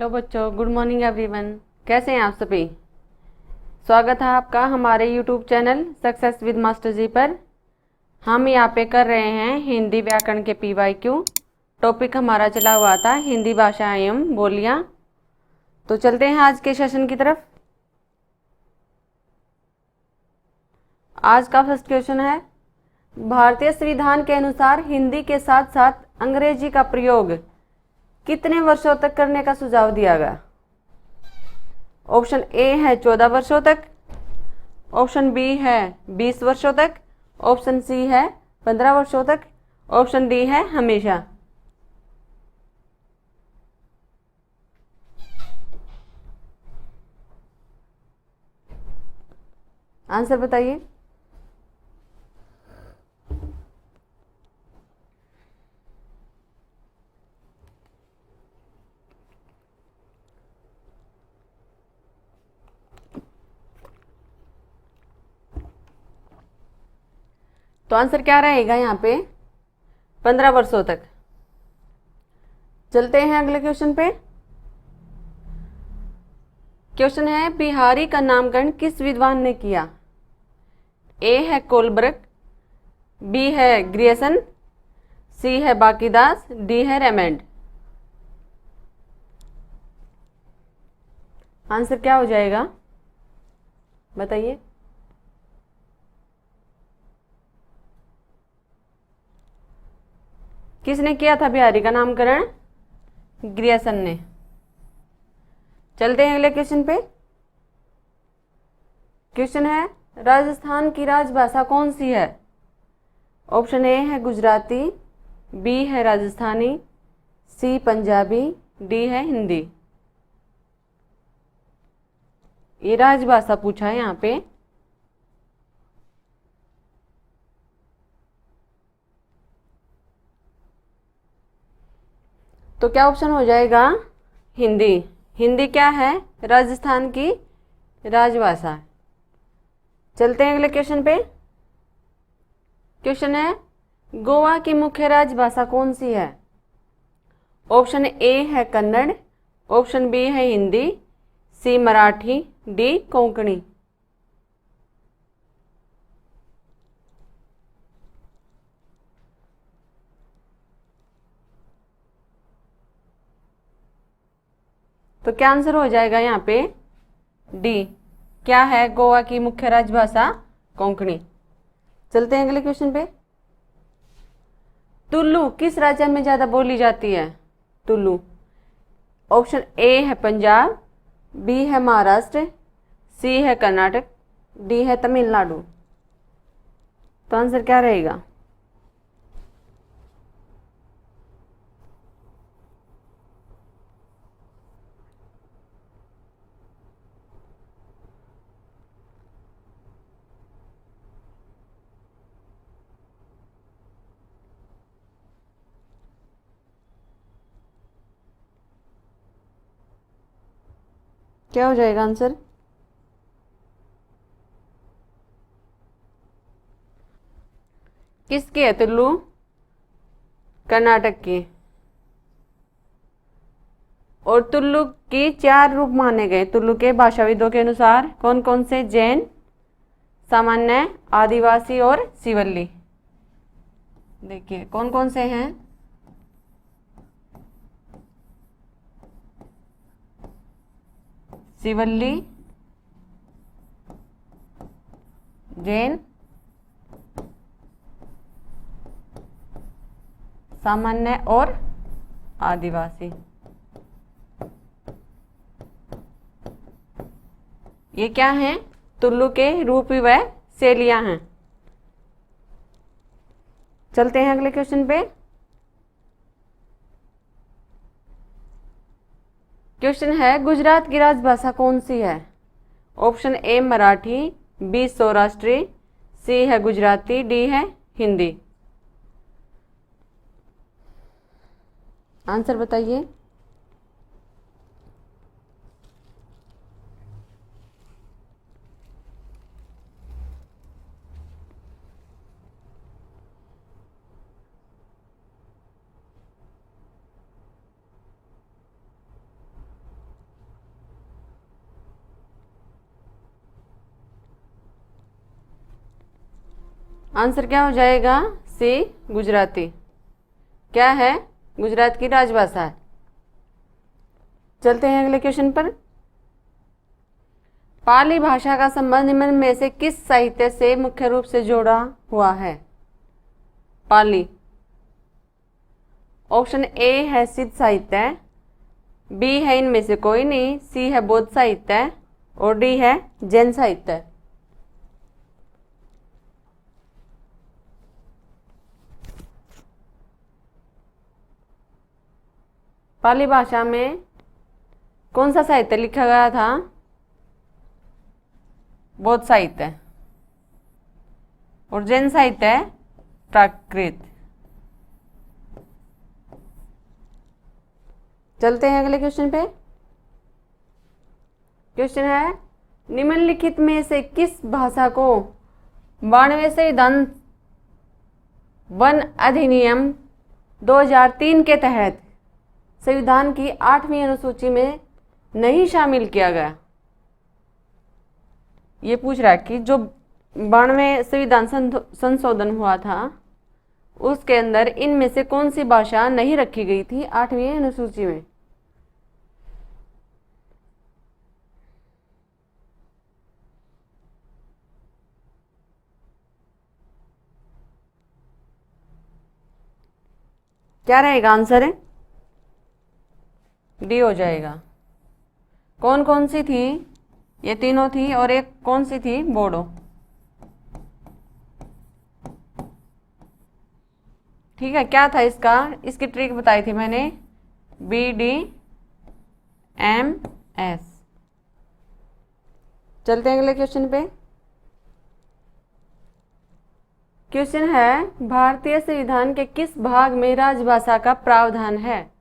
Hello बच्चों, good morning everyone. कैसे हैं आप सभी? स्वागत है आपका हमारे YouTube channel success with master ji पर। हम यहाँ पे कर रहे हैं हिंदी व्याकरण के PYQ। टॉपिक हमारा चला हुआ था हिंदी भाषा एवं बोलियां। तो चलते हैं आज के सेशन की तरफ। आज का फर्स्ट क्वेश्चन है, भारतीय संविधान के अनुसार हिंदी के साथ साथ अंग्रेजी का प्रयोग कितने वर्षों तक करने का सुझाव दिया गया? ऑप्शन ए है 14 वर्षों तक, ऑप्शन बी है 20 वर्षों तक, ऑप्शन सी है 15 वर्षों तक, ऑप्शन डी है हमेशा। आंसर बताइए। तो आंसर क्या रहेगा यहाँ पे? 15 वर्षों तक। चलते हैं अगले क्वेश्चन पे। क्वेश्चन है, बिहारी का नामकरण किस विद्वान ने किया? ए है कोलब्रक, बी है ग्रियर्सन, सी है बाकीदास, डी है रेमंड। आंसर क्या हो जाएगा बताइए। किसने किया था बिहारी का नामकरण? ग्रियर्सन ने। चलते हैं अगले क्वेश्चन पे। क्वेश्चन है, राजस्थान की राजभाषा कौन सी है? ऑप्शन ए है गुजराती, बी है राजस्थानी, सी पंजाबी, डी है हिंदी। ये राजभाषा पूछा है यहाँ पे। तो क्या ऑप्शन हो जाएगा? हिंदी। हिंदी क्या है? राजस्थान की राजभाषा। चलते हैं अगले क्वेश्चन पे। क्वेश्चन है, गोवा की मुख्य राजभाषा कौन सी है? ऑप्शन ए है कन्नड़, ऑप्शन बी है हिंदी, सी मराठी, डी कोंकणी। तो क्या आंसर हो जाएगा यहाँ पे? डी। क्या है गोवा की मुख्य राजभाषा? कोंकणी। चलते हैं अगले क्वेश्चन पे। तुलु किस राज्य में ज्यादा बोली जाती है? तुलु। ऑप्शन ए है पंजाब, बी है महाराष्ट्र, सी है कर्नाटक, डी है तमिलनाडु। तो आंसर क्या रहेगा? क्या हो जाएगा आंसर? किसकी है तुलु? कर्नाटक की। और तुल्लु की 4 रूप माने गए तुल्लु के भाषाविदों के अनुसार। कौन कौन से? जैन, सामान्य, आदिवासी और शिवल्ली। देखिए कौन कौन से हैं। शिवल्ली, जैन, सामान्य और आदिवासी। ये क्या हैं? तुल्लु के रूप व शैलियां हैं। चलते हैं अगले क्वेश्चन पे। क्वेश्चन है, गुजरात की राजभाषा कौन सी है? ऑप्शन ए मराठी, बी सौराष्ट्री, सी है गुजराती, डी है हिंदी। आंसर बताइए। आंसर क्या हो जाएगा? सी, गुजराती। क्या है? गुजरात की राजभाषा। चलते हैं अगले क्वेश्चन पर। पाली भाषा का संबंध निम्न में से किस साहित्य से मुख्य रूप से जोड़ा हुआ है? पाली। ऑप्शन ए है सिद्ध साहित्य, बी है इनमें से कोई नहीं, सी है बौद्ध साहित्य और डी है जैन साहित्य। पाली भाषा में कौन सा साहित्य लिखा गया था? बौद्ध साहित्य। और जैन साहित्य प्राकृत। चलते हैं अगले क्वेश्चन पे। क्वेश्चन है, निम्नलिखित में से किस भाषा को 92वें संविधान वन अधिनियम 2003 के तहत संविधान की 8वीं अनुसूची में नहीं शामिल किया गया? ये पूछ रहा है कि जो 92वें संविधान संशोधन हुआ था उसके अंदर इनमें से कौन सी भाषा नहीं रखी गई थी 8वीं अनुसूची में? क्या रहेगा आंसर? डी हो जाएगा। कौन कौन सी थी? ये तीनों थी और एक कौन सी थी? बोडो। ठीक है, क्या था इसका? इसकी ट्रिक बताई थी मैंने, BDMS। चलते हैं अगले क्वेश्चन पे। क्वेश्चन है, भारतीय संविधान के किस भाग में राजभाषा का प्रावधान है?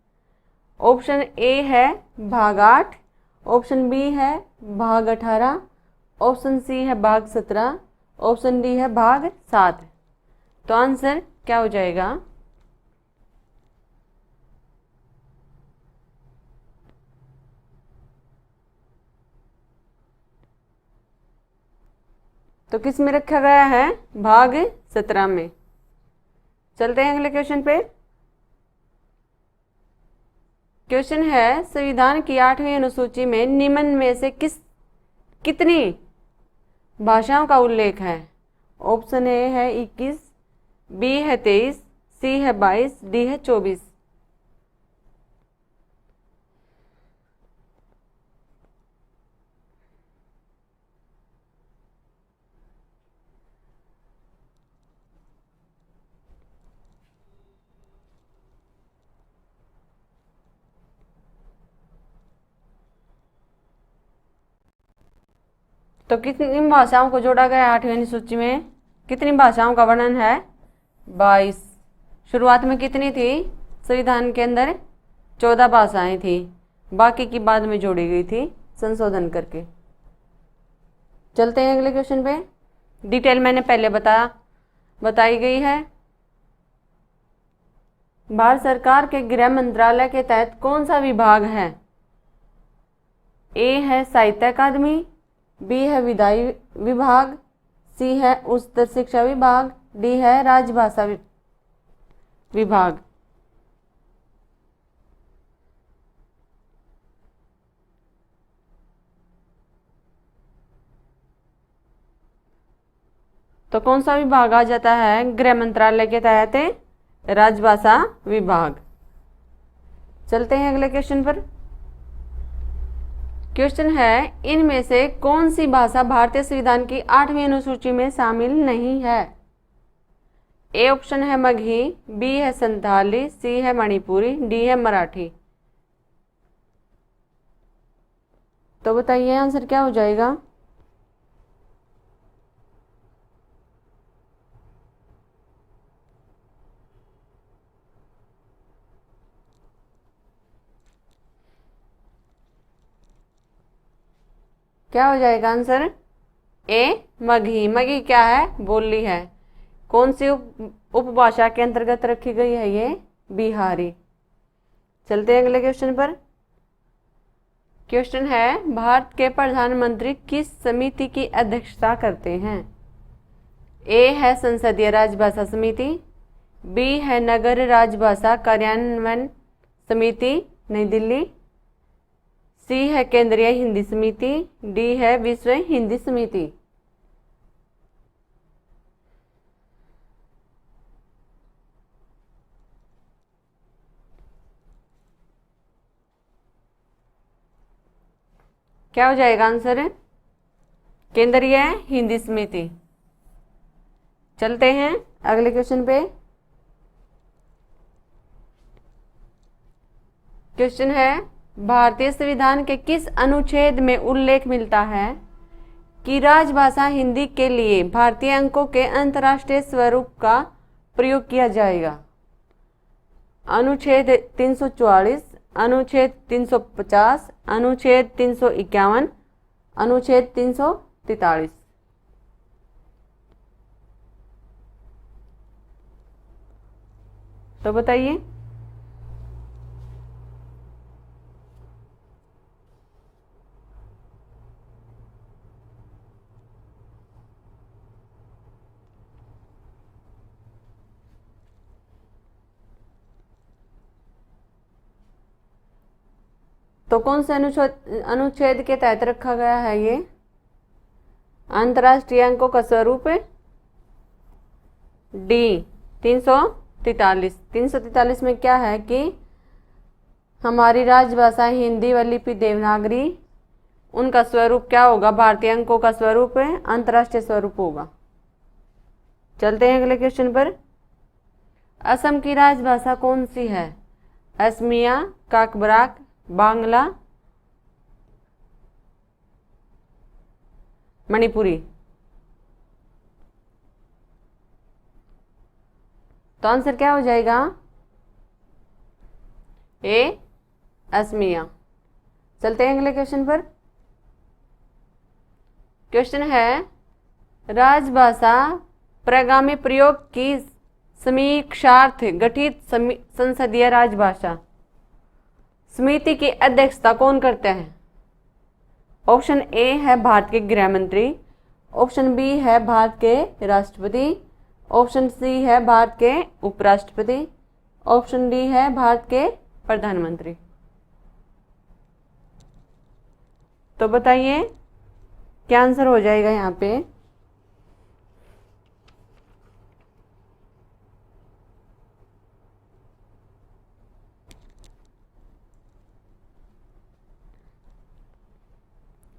ऑप्शन ए है भाग 8, ऑप्शन बी है भाग 18, ऑप्शन सी है भाग 17, ऑप्शन डी है भाग 7। तो आंसर क्या हो जाएगा? तो किस में रखा गया है? भाग 17 में। चलते हैं अगले क्वेश्चन पे। क्वेश्चन है, संविधान की 8वीं अनुसूची में निम्न में से कितनी भाषाओं का उल्लेख है? ऑप्शन ए है 21, बी है 23, सी है 22, डी है 24। तो कितनी भाषाओं को जोड़ा गया 8वीं अनुसूची में? कितनी भाषाओं का वर्णन है? 22। शुरुआत में कितनी थी? संविधान के अंदर 14 भाषाएं थी, बाकी की बाद में जोड़ी गई थी संशोधन करके। चलते हैं अगले क्वेश्चन पे। डिटेल मैंने पहले बताई गई है। भारत सरकार के गृह मंत्रालय के तहत कौन सा विभाग है? ए है साहित्य अकादमी, बी है विधायी विभाग, सी है उच्चतर शिक्षा विभाग, डी है राजभाषा विभाग। तो कौन सा विभाग आ जाता है गृह मंत्रालय के तहत? राजभाषा विभाग। चलते हैं अगले क्वेश्चन पर। क्वेश्चन है, इनमें से कौन सी भाषा भारतीय संविधान की 8वीं अनुसूची में शामिल नहीं है? ए ऑप्शन है मगही, बी है संथाली, सी है मणिपुरी, डी है मराठी। तो बताइए आंसर क्या हो जाएगा? क्या हो जाएगा आंसर? ए मगही। मगही क्या है? बोली है। कौन सी उपभाषा के अंतर्गत रखी गई है ये? बिहारी। चलते हैं अगले क्वेश्चन पर। क्वेश्चन है, भारत के प्रधानमंत्री किस समिति की अध्यक्षता करते हैं? ए है संसदीय राजभाषा समिति, बी है नगर राजभाषा कार्यान्वयन समिति नई दिल्ली, सी है केंद्रीय हिंदी समिति, डी है विश्व हिंदी समिति। क्या हो जाएगा आंसर? केंद्रीय हिंदी समिति। चलते हैं अगले क्वेश्चन पे। क्वेश्चन है, भारतीय संविधान के किस अनुच्छेद में उल्लेख मिलता है कि राजभाषा हिंदी के लिए भारतीय अंकों के अंतर्राष्ट्रीय स्वरूप का प्रयोग किया जाएगा? अनुच्छेद 344, अनुच्छेद 350, अनुच्छेद 351, अनुच्छेद 343। तो बताइए। तो कौन से अनुच्छेद के तहत रखा गया है ये? अंतर्राष्ट्रीय अंकों का स्वरूप है डी 343। 343 में क्या है कि हमारी राजभाषा हिंदी व लिपि देवनागरी, उनका स्वरूप क्या होगा? भारतीय अंकों का स्वरूप है, अंतर्राष्ट्रीय स्वरूप होगा। चलते हैं अगले क्वेश्चन पर। असम की राजभाषा कौन सी है? असमिया, काकबराक, बांग्ला, मणिपुरी। तो आंसर क्या हो जाएगा? ए असमिया। चलते हैं अगले क्वेश्चन पर। क्वेश्चन है, राजभाषा प्रगामी प्रयोग की समीक्षार्थ गठित संसदीय राजभाषा समिति की अध्यक्षता कौन करते हैं? ऑप्शन ए है भारत के गृह मंत्री, ऑप्शन बी है भारत के राष्ट्रपति, ऑप्शन सी है भारत के उपराष्ट्रपति, ऑप्शन डी है भारत के प्रधानमंत्री। तो बताइए क्या आंसर हो जाएगा यहाँ पे?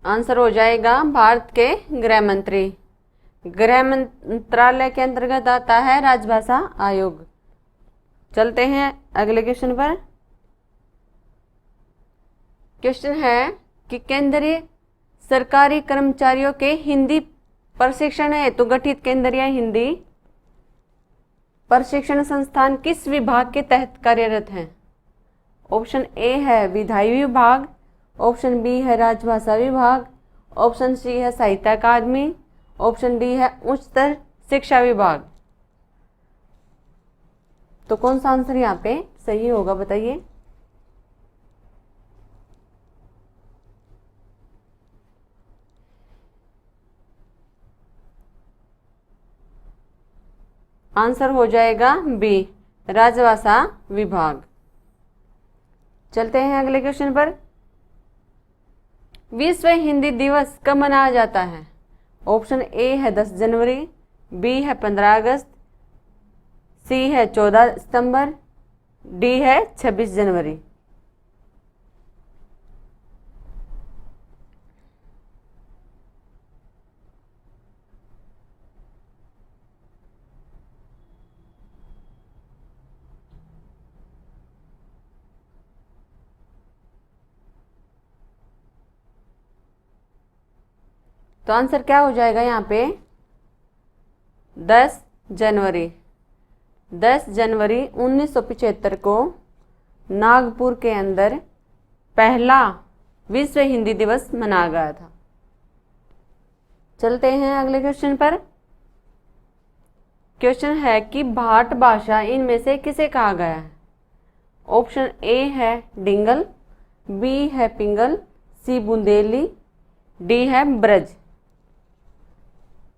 आंसर हो जाएगा भारत के गृह मंत्री। गृह मंत्रालय के अंतर्गत आता है राजभाषा आयोग। चलते हैं अगले क्वेश्चन पर। क्वेश्चन है कि केंद्रीय सरकारी कर्मचारियों के हिंदी प्रशिक्षण हेतु गठित केंद्रीय हिंदी प्रशिक्षण संस्थान किस विभाग के तहत कार्यरत है? ऑप्शन ए है विधायी विभाग, ऑप्शन बी है राजभाषा विभाग, ऑप्शन सी है साहित्य अकादमी, ऑप्शन डी है उच्चतर शिक्षा विभाग। तो कौन सा आंसर यहाँ पे सही होगा बताइए? आंसर हो जाएगा बी राजभाषा विभाग। चलते हैं अगले क्वेश्चन पर। विश्व हिंदी दिवस कब मनाया जाता है? ऑप्शन ए है 10 जनवरी, बी है 15 अगस्त, सी है 14 सितंबर, डी है 26 जनवरी। तो आंसर क्या हो जाएगा यहाँ पे? 10 जनवरी। 10 जनवरी 1975 को नागपुर के अंदर पहला विश्व हिंदी दिवस मनाया गया था। चलते हैं अगले क्वेश्चन पर। क्वेश्चन है कि भाट भाषा इनमें से किसे कहा गया है? ऑप्शन ए है डिंगल, बी है पिंगल, सी बुंदेली, डी है ब्रज।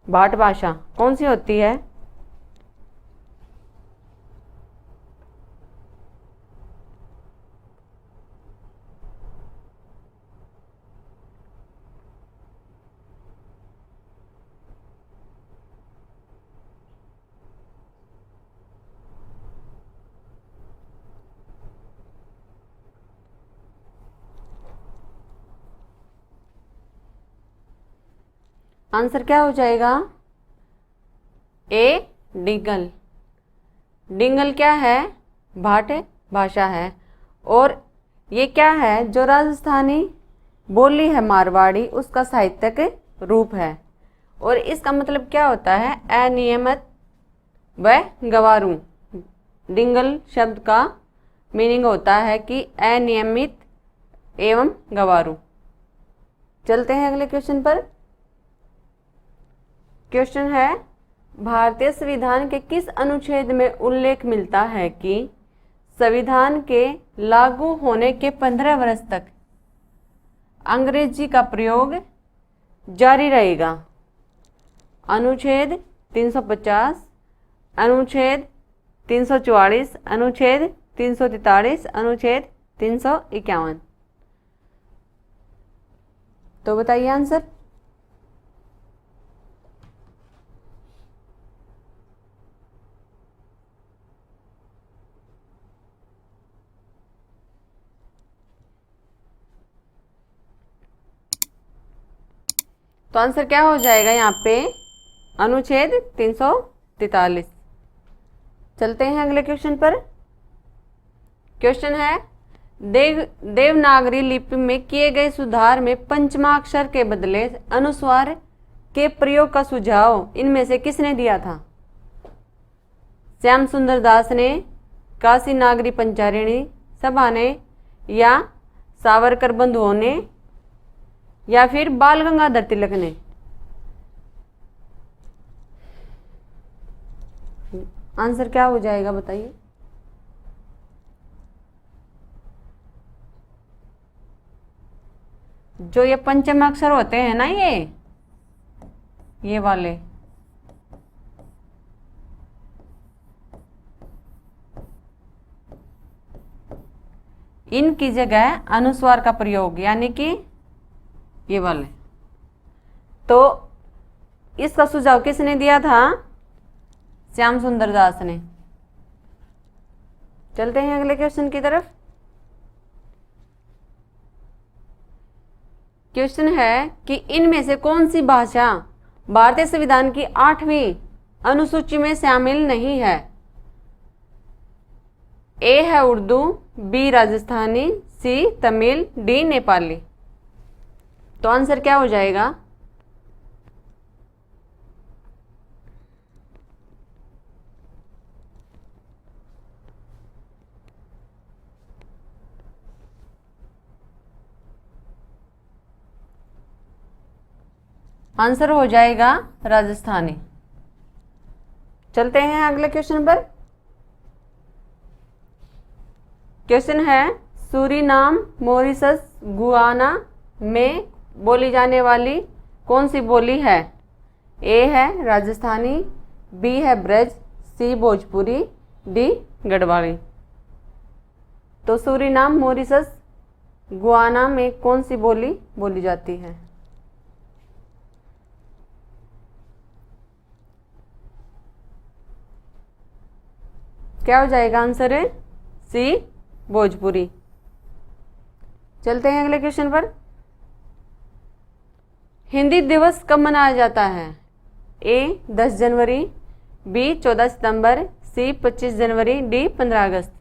भाट भाषा कौन सी होती है? आंसर क्या हो जाएगा? ए डिंगल। डिंगल क्या है? भाट भाषा है। और ये क्या है? जो राजस्थानी बोली है मारवाड़ी, उसका साहित्यिक रूप है। और इसका मतलब क्या होता है? अनियमित व गवारू। डिंगल शब्द का मीनिंग होता है कि अनियमित एवं गवारू। चलते हैं अगले क्वेश्चन पर। क्वेश्चन है, भारतीय संविधान के किस अनुच्छेद में उल्लेख मिलता है कि संविधान के लागू होने के 15 वर्ष तक अंग्रेजी का प्रयोग जारी रहेगा? अनुच्छेद 350, अनुच्छेद 344, अनुच्छेद 343, अनुच्छेद 351। तो बताइए आंसर। तो आंसर क्या हो जाएगा यहाँ पे? अनुच्छेद 343। चलते हैं अगले क्वेश्चन पर। क्वेश्चन है, देवनागरी लिपि में किए गए सुधार में पंचमाक्षर के बदले अनुस्वार के प्रयोग का सुझाव इनमें से किसने दिया था? श्याम सुंदर दास ने, काशी नागरी पंचारिणी सभा ने, या सावरकर बंधुओं ने, या फिर बाल गंगाधर तिलक ने? आंसर क्या हो जाएगा बताइए। जो ये पंचम अक्षर होते हैं ना, ये वाले, इनकी जगह अनुस्वार का प्रयोग, यानी कि ये वाले। तो इसका सुझाव किसने दिया था? श्याम सुंदर दास ने। चलते हैं अगले क्वेश्चन की तरफ। क्वेश्चन है कि इनमें से कौन सी भाषा भारतीय संविधान की 8वीं अनुसूची में शामिल नहीं है? ए है उर्दू, बी राजस्थानी, सी तमिल, डी नेपाली। तो आंसर क्या हो जाएगा? आंसर हो जाएगा राजस्थानी। चलते हैं अगले क्वेश्चन पर। क्वेश्चन है, सूरीनाम, मॉरिशस, गुयाना में बोली जाने वाली कौन सी बोली है? ए है राजस्थानी, बी है ब्रज, सी भोजपुरी, डी गढ़वाली। तो सूरीनाम, मॉरिशस, गुयाना में कौन सी बोली बोली जाती है? क्या हो जाएगा आंसर? है सी भोजपुरी। चलते हैं अगले क्वेश्चन पर। हिंदी दिवस कब मनाया जाता है? ए 10 जनवरी, बी 14 सितंबर, सी 25 जनवरी, डी 15 अगस्त।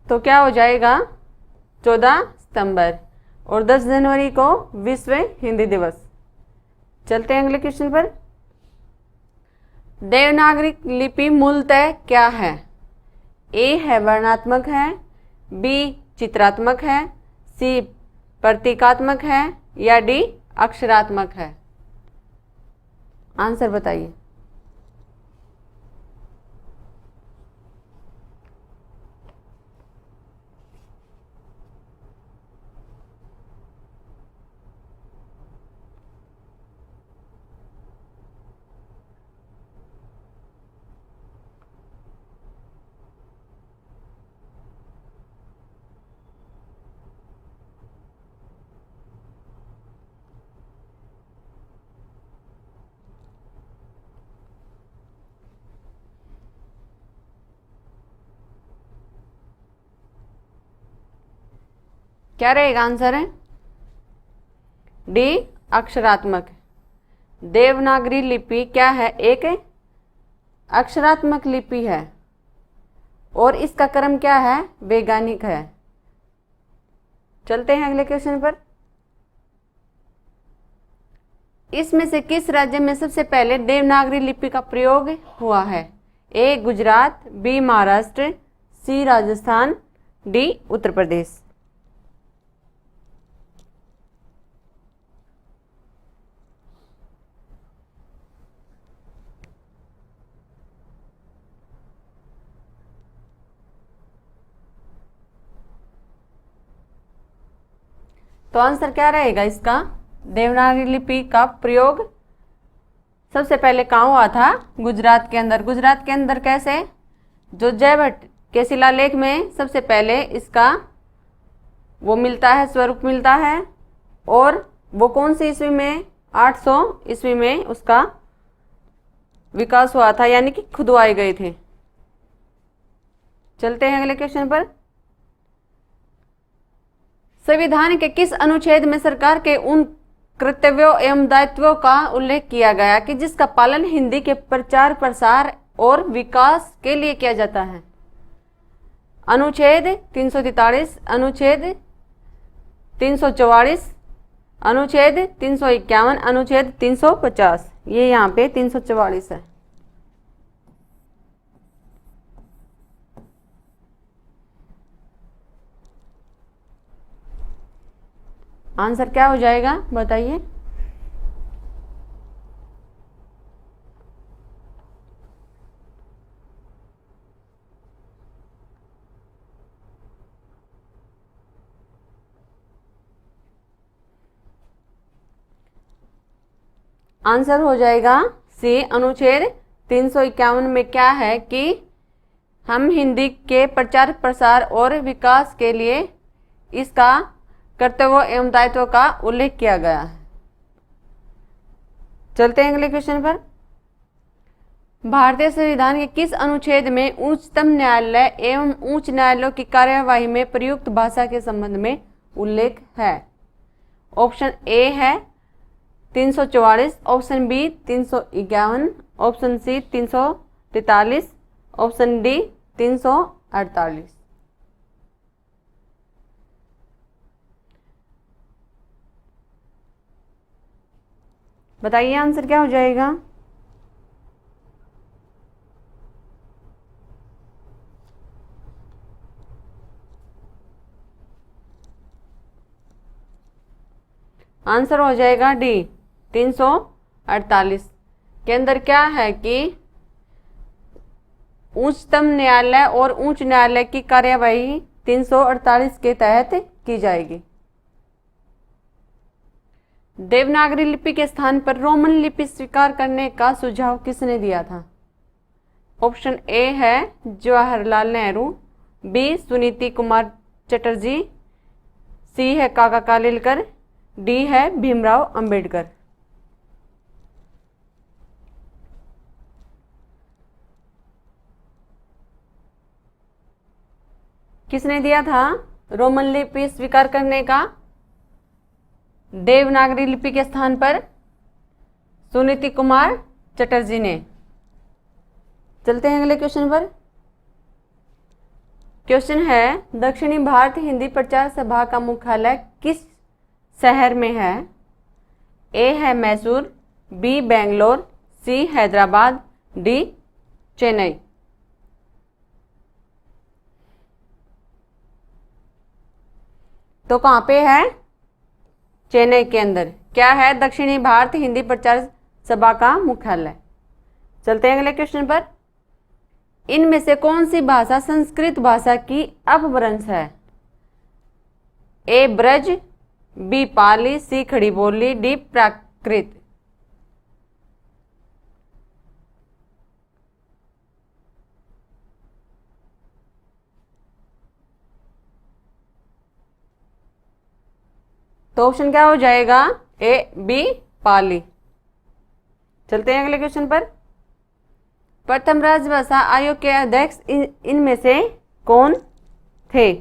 तो क्या हो जाएगा? 14 सितंबर। और 10 जनवरी को विश्व हिंदी दिवस। चलते हैं अगले क्वेश्चन पर। देवनागरी लिपि मूलतः क्या है? ए है वर्णात्मक है, बी चित्रात्मक है, सी प्रतीकात्मक है, या डी अक्षरात्मक है? आंसर बताइए। क्या रहेगा आंसर है? डी अक्षरात्मक। देवनागरी लिपि क्या है? एक अक्षरात्मक लिपि है और इसका क्रम क्या है? वैज्ञानिक है। चलते हैं अगले क्वेश्चन पर। इसमें से किस राज्य में सबसे पहले देवनागरी लिपि का प्रयोग हुआ है? ए गुजरात, बी महाराष्ट्र, सी राजस्थान, डी उत्तर प्रदेश। तो आंसर क्या रहेगा इसका? देवनागरी लिपि का प्रयोग सबसे पहले कहाँ हुआ था? गुजरात के अंदर। गुजरात के अंदर कैसे? जो जयभट्ट के शिलालेख में सबसे पहले इसका वो मिलता है, स्वरूप मिलता है। और वो कौन सी ईस्वी में? 800 ईस्वी में उसका विकास हुआ था, यानी कि खुदवाए गए थे। चलते हैं अगले क्वेश्चन पर। संविधान के किस अनुच्छेद में सरकार के उन कर्तव्यों एवं दायित्वों का उल्लेख किया गया कि जिसका पालन हिंदी के प्रचार प्रसार और विकास के लिए किया जाता है? अनुच्छेद 343, अनुच्छेद 344, अनुच्छेद 351, अनुच्छेद 350। ये यहाँ पे 344 है। आंसर क्या हो जाएगा बताइए? आंसर हो जाएगा सी। अनुच्छेद 351 में क्या है कि हम हिंदी के प्रचार प्रसार और विकास के लिए इसका कर्तव्यों एवं दायित्वों का उल्लेख किया गया है। चलते हैं अगले क्वेश्चन पर। भारतीय संविधान के किस अनुच्छेद में उच्चतम न्यायालय एवं उच्च न्यायालयों की कार्यवाही में प्रयुक्त भाषा के संबंध में उल्लेख है? ऑप्शन ए है 344, option B 351, option C 343, option D 348। बताइए आंसर क्या हो जाएगा? आंसर हो जाएगा डी 348 के अंदर क्या है कि उच्चतम न्यायालय और उच्च न्यायालय की कार्यवाही 348 के तहत की जाएगी। देवनागरी लिपि के स्थान पर रोमन लिपि स्वीकार करने का सुझाव किसने दिया था? ऑप्शन ए है जवाहरलाल नेहरू, बी सुनीति कुमार चटर्जी, सी है काका कालेलकर, डी है भीमराव अंबेडकर। किसने दिया था रोमन लिपि स्वीकार करने का देवनागरी लिपि के स्थान पर? सुनीति कुमार चटर्जी ने। चलते हैं अगले क्वेश्चन पर। क्वेश्चन है दक्षिणी भारत हिंदी प्रचार सभा का मुख्यालय किस शहर में है? ए है मैसूर, बी बेंगलोर, सी हैदराबाद, डी चेन्नई। तो कहाँ पे है? चेन्नई के अंदर। क्या है? दक्षिणी भारत हिंदी प्रचार सभा का मुख्यालय। चलते हैं अगले क्वेश्चन पर। इनमें से कौन सी भाषा संस्कृत भाषा की अपभ्रंश है? ए ब्रज, बी पाली, सी खड़ी बोली, डी प्राकृत। तो ऑप्शन क्या हो जाएगा? ए बी पाली। चलते हैं अगले क्वेश्चन पर। प्रथम राजभाषा आयोग के अध्यक्ष इनमें से कौन थे?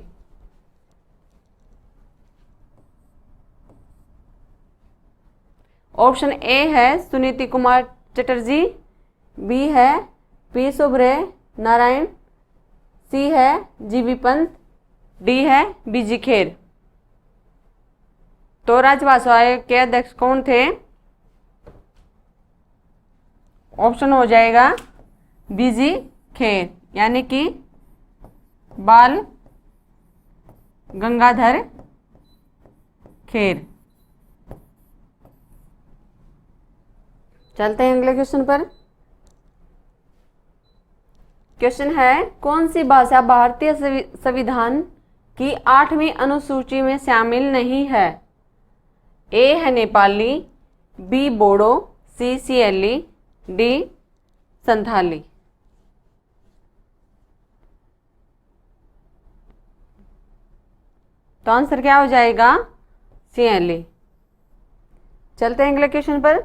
ऑप्शन ए है सुनीति कुमार चटर्जी, बी है पी सुब्रह नारायण, सी है जीबी पंत, डी है बीजी खेर। तो राज्य भाषा आयोग के अध्यक्ष कौन थे? ऑप्शन हो जाएगा बीजी खेर, यानी कि बाल गंगाधर खेर। चलते हैं अगले क्वेश्चन पर। क्वेश्चन है, कौन सी भाषा भारतीय संविधान की 8वीं अनुसूची में शामिल नहीं है? ए है नेपाली, बी बोडो, सी सिएली, डी संथाली। तो आंसर क्या हो जाएगा? सिएली। चलते हैं अगले क्वेश्चन पर।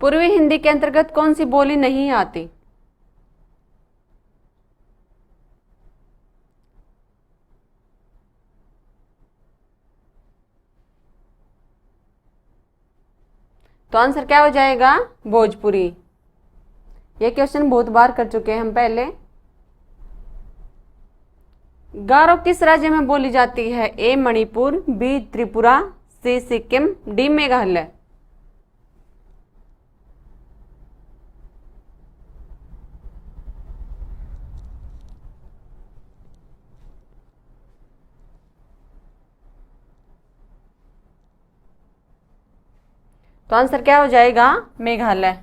पूर्वी हिंदी के अंतर्गत कौन सी बोली नहीं आती? तो आंसर क्या हो जाएगा? भोजपुरी। ये क्वेश्चन बहुत बार कर चुके हैं हम पहले। गारो किस राज्य में बोली जाती है? ए मणिपुर, बी त्रिपुरा, सी सिक्किम, डी मेघालय। तो आंसर क्या हो जाएगा? मेघालय।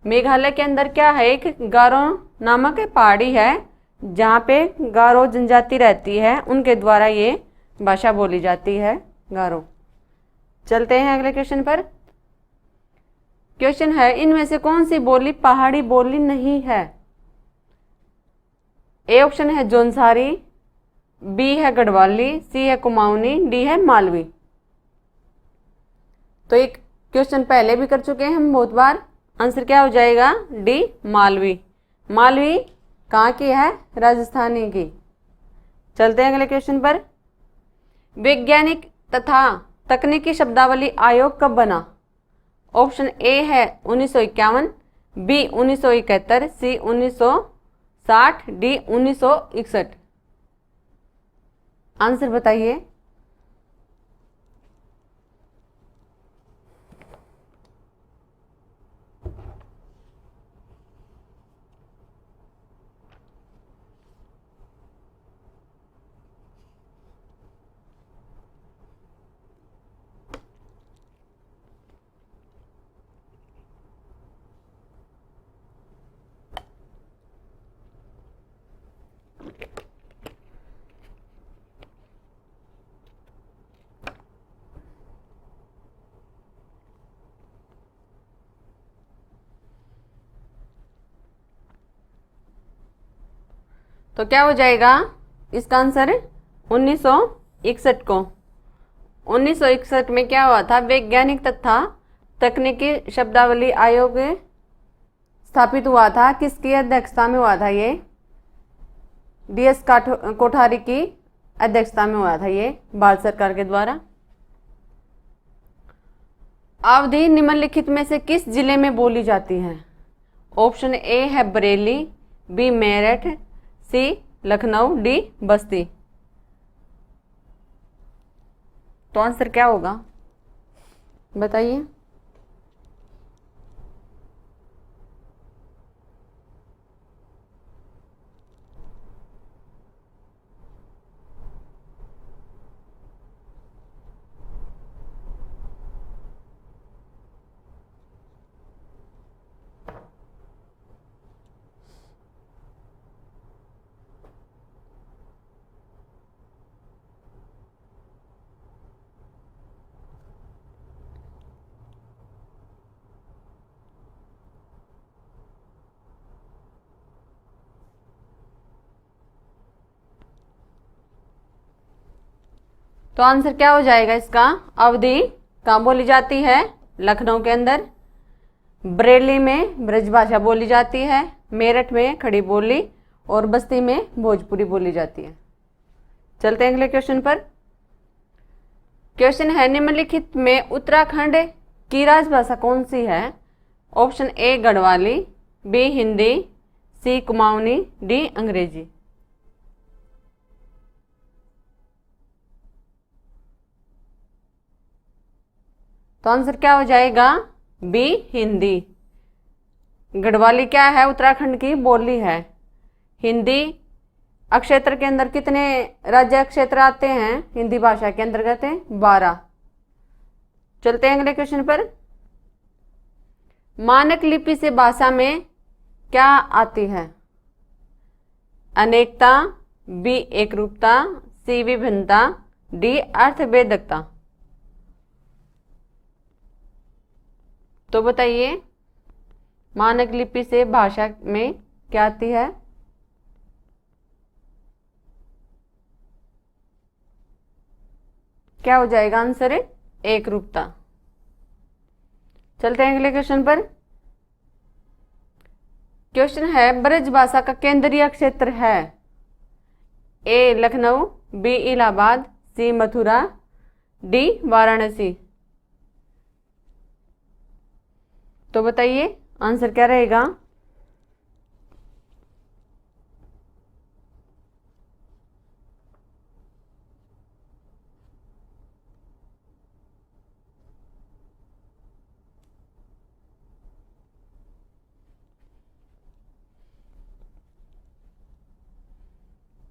मेघालय के अंदर क्या है? एक गारो नामक पहाड़ी है जहाँ पे गारो जनजाति रहती है, उनके द्वारा ये भाषा बोली जाती है, गारो। चलते हैं अगले क्वेश्चन पर। क्वेश्चन है, इनमें से कौन सी बोली पहाड़ी बोली नहीं है? ए ऑप्शन है जौनसारी, बी है गढ़वाली, सी है कुमाऊनी, डी है मालवी। तो एक क्वेश्चन पहले भी कर चुके हैं हम बहुत बार। आंसर क्या हो जाएगा? डी मालवी। मालवी कहाँ की है? राजस्थानी की। चलते हैं अगले क्वेश्चन पर। वैज्ञानिक तथा तकनीकी शब्दावली आयोग कब बना? ऑप्शन ए है 1951, बी 1971, सी 1960, डी 1961। आंसर बताइए। तो क्या हो जाएगा इसका आंसर? 1961 को। 1961 में क्या हुआ था? वैज्ञानिक तथा तकनीकी शब्दावली आयोग स्थापित हुआ था। किसकी अध्यक्षता में हुआ था? ये DS कोठारी की अध्यक्षता में हुआ था, ये भारत सरकार के द्वारा। अवधि निम्नलिखित में से किस जिले में बोली जाती है? ऑप्शन ए है बरेली, बी मेरठ, सी लखनऊ, डी बस्ती। तो आंसर क्या होगा बताइए। तो आंसर क्या हो जाएगा इसका? अवधि कहाँ बोली जाती है? लखनऊ के अंदर। बरेली में ब्रजभाषा बोली जाती है, मेरठ में खड़ी बोली और बस्ती में भोजपुरी बोली जाती है। चलते हैं अगले क्वेश्चन पर। क्वेश्चन है, निम्नलिखित में उत्तराखंड की राजभाषा कौन सी है? Option A Garhwali, B Hindi, C Kumaoni, D Angrezi. तो आंसर क्या हो जाएगा? बी हिंदी। गढ़वाली क्या है? उत्तराखंड की बोली है। हिंदी अक्षेत्र के अंदर कितने राज्य क्षेत्र आते हैं हिंदी भाषा के अंतर्गत? 12। चलते हैं अगले क्वेश्चन पर। मानक लिपि से भाषा में क्या आती है? अनेकता, बी एकरूपता, सी विभिन्नता, डी अर्थवेदकता। तो बताइए मानक लिपि से भाषा में क्या आती है? क्या हो जाएगा आंसर? एकरूपता। चलते हैं अगले क्वेश्चन पर। क्वेश्चन है ब्रज भाषा का केंद्रीय क्षेत्र है? ए लखनऊ, बी इलाहाबाद, सी मथुरा, डी वाराणसी। तो बताइए आंसर क्या रहेगा?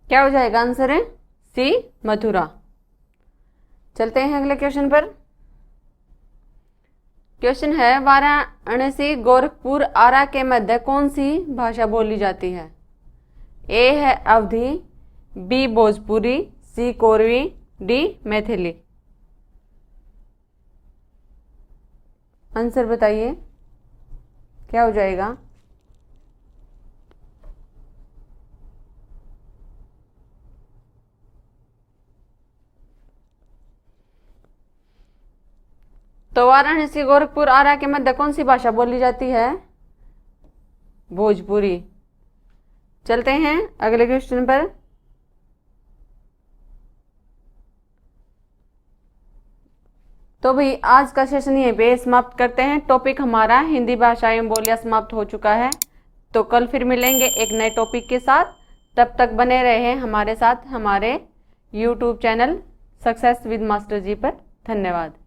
क्या हो जाएगा आंसर? सी मथुरा। चलते हैं अगले क्वेश्चन पर। क्वेश्चन है वाराणसी, गोरखपुर, आरा के मध्य कौन सी भाषा बोली जाती है? ए है अवधी, बी भोजपुरी, सी कोरवी, डी मैथिली। आंसर बताइए क्या हो जाएगा? तो वाराणसी, गोरखपुर, आरा के मध्य कौन सी भाषा बोली जाती है? भोजपुरी। चलते हैं अगले क्वेश्चन पर। तो भाई आज का सेशन यहीं पे समाप्त करते हैं। टॉपिक हमारा हिंदी भाषा एवं बोलियां समाप्त हो चुका है। तो कल फिर मिलेंगे एक नए टॉपिक के साथ। तब तक बने रहे हमारे साथ हमारे YouTube channel success with master ji पर। धन्यवाद।